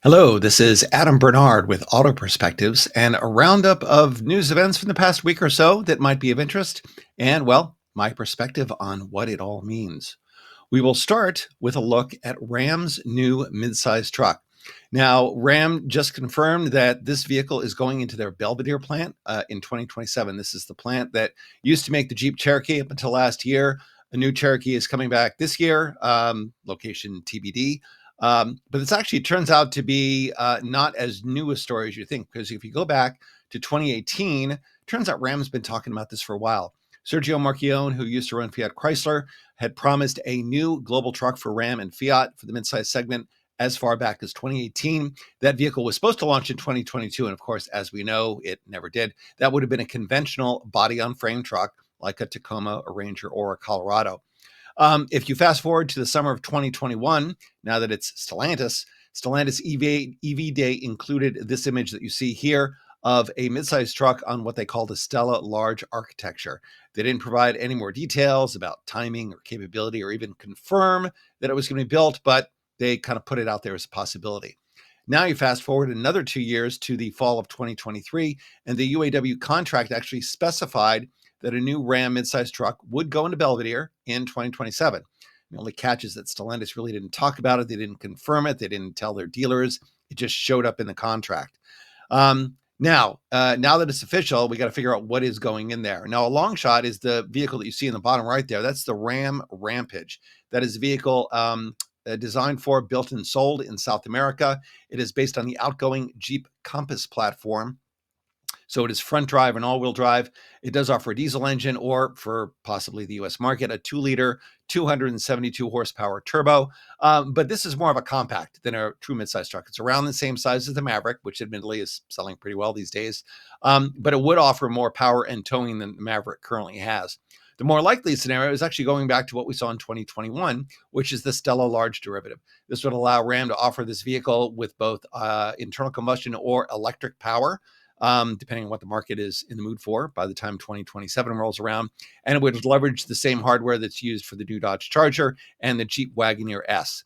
Hello, this is Adam Bernard with AutoPerspectives and a roundup of news events from the past week or so that might be of interest and, well, my perspective on what it all means. We will start with a look at Ram's new midsize truck. Now, Ram just confirmed that this vehicle is going into their Belvidere plant in 2027. This is the plant that used to make the Jeep Cherokee up until last year. A new Cherokee is coming back this year, location TBD. But it's actually turns out to be not as new a story as you think, because if you go back to 2018, turns out Ram's been talking about this for a while. Sergio Marchionne, who used to run Fiat Chrysler, had promised a new global truck for Ram and Fiat for the midsize segment as far back as 2018. That vehicle was supposed to launch in 2022. And of course, as we know, it never did. That would have been a conventional body on frame truck like a Tacoma, a Ranger, or a Colorado. If you fast forward to the summer of 2021, now that it's Stellantis EV Day included this image that you see here of a midsize truck on what they called a Stella Large architecture. They didn't provide any more details about timing or capability or even confirm that it was going to be built, but they kind of put it out there as a possibility. Now you fast forward another 2 years to the fall of 2023, and the UAW contract actually specified that a new Ram midsize truck would go into Belvidere in 2027. The only catch is that Stellantis really didn't talk about it. They didn't confirm it. They didn't tell their dealers. It just showed up in the contract. Now that it's official, we got to figure out what is going in there. Now, a long shot is the vehicle that you see in the bottom right there. That's the Ram Rampage. That is a vehicle designed for, built, and sold in South America. It is based on the outgoing Jeep Compass platform. So it is front drive and all-wheel drive. It does offer a diesel engine or, for possibly the U.S. market, a 2-liter, 272 horsepower turbo. But this is more of a compact than a true midsize truck. It's around the same size as the Maverick, which admittedly is selling pretty well these days. But it would offer more power and towing than the Maverick currently has. The more likely scenario is actually going back to what we saw in 2021, which is the Stella Large derivative. This would allow Ram to offer this vehicle with both internal combustion or electric power, depending on what the market is in the mood for by the time 2027 rolls around. And it would leverage the same hardware that's used for the new Dodge Charger and the Jeep Wagoneer S.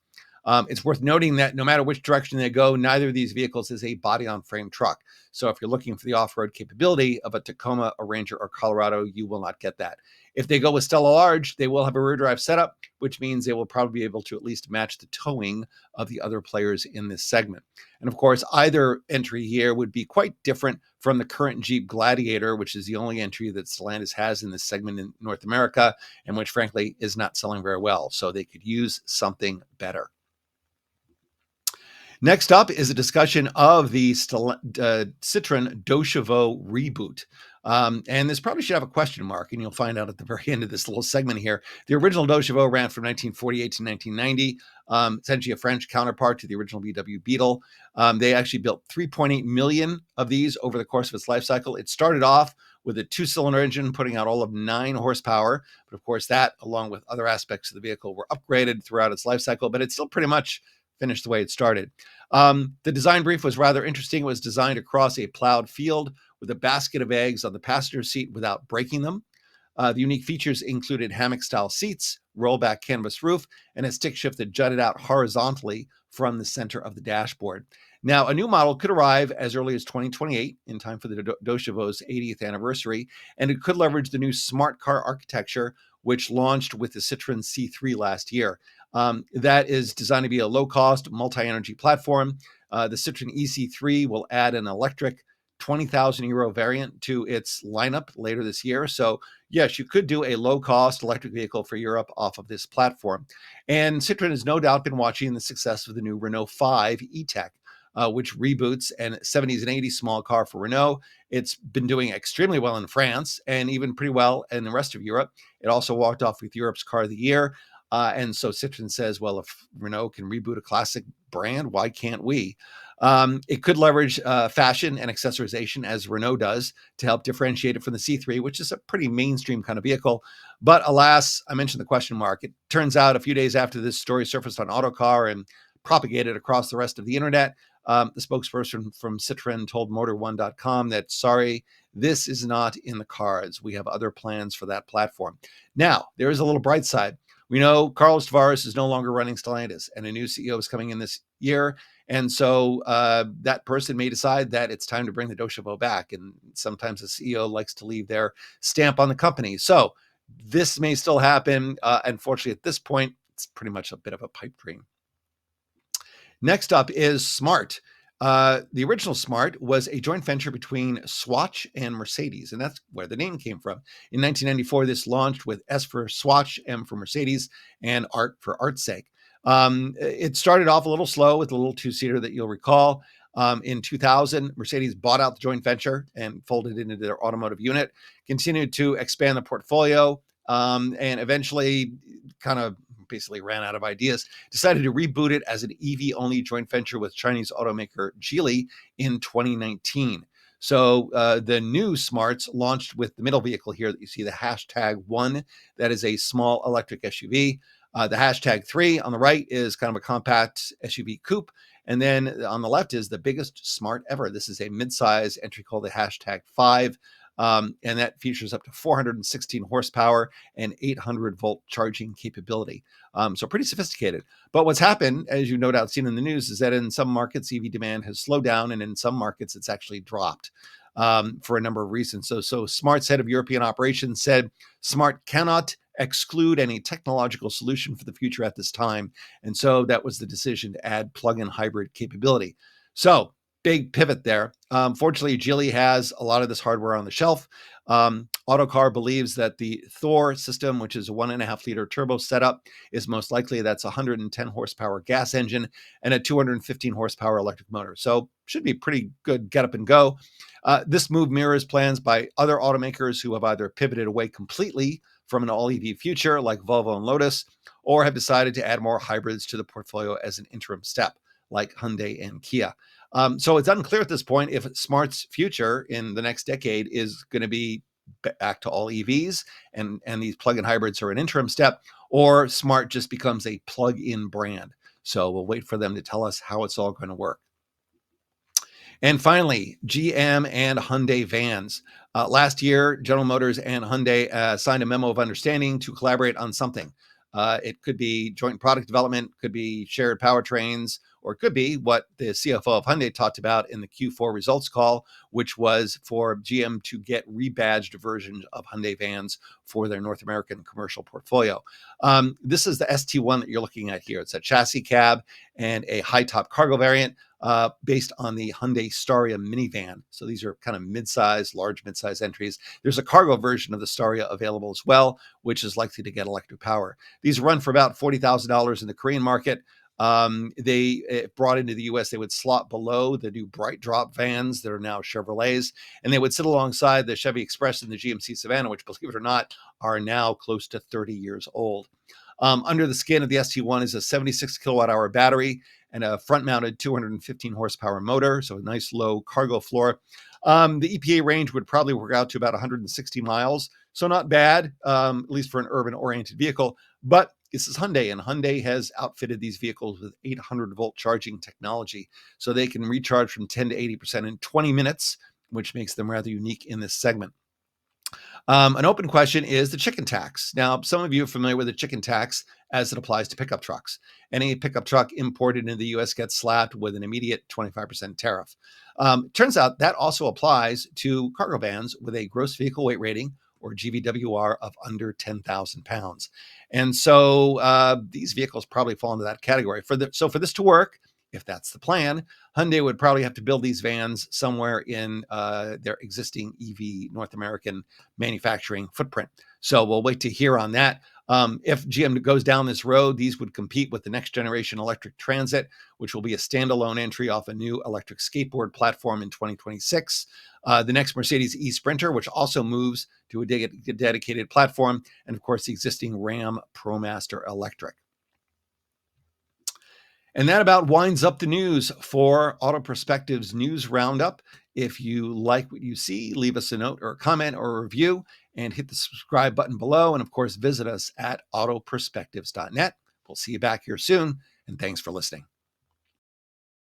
It's worth noting that no matter which direction they go, neither of these vehicles is a body-on-frame truck. So if you're looking for the off-road capability of a Tacoma, a Ranger, or Colorado, you will not get that. If they go with Stella Large, they will have a rear drive setup, which means they will probably be able to at least match the towing of the other players in this segment. And of course, either entry here would be quite different from the current Jeep Gladiator, which is the only entry that Stellantis has in this segment in North America, and which frankly is not selling very well. So they could use something better. Next up is a discussion of the Citroen Doo reboot. And this probably should have a question mark, and you'll find out at the very end of this little segment here. The original Doo ran from 1948 to 1990, essentially a French counterpart to the original VW Beetle. They actually built 3.8 million of these over the course of its life cycle. It started off with a 2-cylinder engine putting out all of 9 horsepower. But of course, that, along with other aspects of the vehicle, were upgraded throughout its life cycle, but it's still pretty much finished the way it started. The design brief was rather interesting. It was designed across a plowed field with a basket of eggs on the passenger seat without breaking them. The unique features included hammock-style seats, rollback canvas roof, and a stick shift that jutted out horizontally from the center of the dashboard. Now, a new model could arrive as early as 2028, in time for the Doo 80th anniversary, and it could leverage the new smart car architecture, which launched with the Citroen C3 last year. That is designed to be a low-cost, multi-energy platform. The Citroen EC3 will add an electric 20,000 euro variant to its lineup later this year. So yes, you could do a low-cost electric vehicle for Europe off of this platform. And Citroen has no doubt been watching the success of the new Renault 5 E-Tech, which reboots a 70s and 80s small car for Renault. It's been doing extremely well in France and even pretty well in the rest of Europe. It also walked off with Europe's Car of the Year. And so Citroen says, well, if Renault can reboot a classic brand, why can't we? It could leverage fashion and accessorization as Renault does to help differentiate it from the C3, which is a pretty mainstream kind of vehicle. But alas, I mentioned the question mark. It turns out a few days after this story surfaced on Autocar and propagated across the rest of the internet, the spokesperson from Citroen told Motor1.com that, sorry, this is not in the cards. We have other plans for that platform. Now, there is a little bright side. We know Carlos Tavares is no longer running Stellantis, and a new CEO is coming in this year. And so that person may decide that it's time to bring the Doshivo back. And sometimes the CEO likes to leave their stamp on the company. So this may still happen. Unfortunately, at this point, it's pretty much a bit of a pipe dream. Next up is Smart. The original Smart was a joint venture between Swatch and Mercedes, and that's where the name came from. In 1994, this launched with S for Swatch, M for Mercedes, and Art for art's sake. It started off a little slow with a little two-seater that you'll recall. In 2000, Mercedes bought out the joint venture and folded it into their automotive unit, continued to expand the portfolio, and eventually kind of basically ran out of ideas, decided to reboot it as an EV-only joint venture with Chinese automaker Geely in 2019. So the new Smarts launched with the middle vehicle here that you see, the hashtag 1. That is a small electric SUV. The hashtag 3 on the right is kind of a compact SUV coupe. And then on the left is the biggest Smart ever. This is a midsize entry called the hashtag 5. And that features up to 416 horsepower and 800-volt charging capability. So pretty sophisticated. But what's happened, as you no doubt seen in the news, is that in some markets, EV demand has slowed down, and in some markets, it's actually dropped for a number of reasons. So Smart's head of European operations said Smart cannot exclude any technological solution for the future at this time. And so that was the decision to add plug-in hybrid capability. So big pivot there. Fortunately, Geely has a lot of this hardware on the shelf. Autocar believes that the Thor system, which is a 1.5-liter turbo setup, is most likely that's a 110 horsepower gas engine and a 215 horsepower electric motor. So should be pretty good get up and go. This move mirrors plans by other automakers who have either pivoted away completely from an all-EV future like Volvo and Lotus, or have decided to add more hybrids to the portfolio as an interim step like Hyundai and Kia. So it's unclear at this point if Smart's future in the next decade is going to be back to all EVs and these plug-in hybrids are an interim step, or Smart just becomes a plug-in brand. So we'll wait for them to tell us how it's all going to work. And finally, GM and Hyundai Vans. Last year, General Motors and Hyundai signed a memo of understanding to collaborate on something. It could be joint product development, could be shared powertrains, or it could be what the CFO of Hyundai talked about in the Q4 results call, which was for GM to get rebadged versions of Hyundai Vans for their North American commercial portfolio. This is the ST1 that you're looking at here. It's a chassis cab and a high-top cargo variant based on the Hyundai Staria minivan. So these are kind of mid-size, large mid-size entries. There's a cargo version of the Staria available as well, which is likely to get electric power. These run for about $40,000 in the Korean market. They brought into the US, they would slot below the new Bright Drop vans that are now Chevrolets, and they would sit alongside the Chevy Express and the GMC Savannah, which, believe it or not, are now close to 30 years old. Under the skin of the ST1 is a 76 kilowatt hour battery and a front mounted 215 horsepower motor. So a nice low cargo floor. The EPA range would probably work out to about 160 miles. So not bad, at least for an urban oriented vehicle. But this is Hyundai, and Hyundai has outfitted these vehicles with 800-volt charging technology. So they can recharge from 10 to 80% in 20 minutes, which makes them rather unique in this segment. An open question is the chicken tax. Now, some of you are familiar with the chicken tax as it applies to pickup trucks. Any pickup truck imported into the U.S. gets slapped with an immediate 25% tariff. Turns out that also applies to cargo vans with a gross vehicle weight rating, or GVWR, of under 10,000 pounds. And so these vehicles probably fall into that category. So for this to work, if that's the plan, Hyundai would probably have to build these vans somewhere in their existing EV North American manufacturing footprint. So we'll wait to hear on that. If GM goes down this road, these would compete with the next generation electric Transit, which will be a standalone entry off a new electric skateboard platform in 2026. The next Mercedes e-Sprinter, which also moves to a dedicated platform, and of course the existing Ram ProMaster electric. And that about winds up the news for AutoPerspectives News Roundup. If you like what you see, leave us a note or a comment or a review and hit the subscribe button below. And of course, visit us at autoperspectives.net. We'll see you back here soon. And thanks for listening.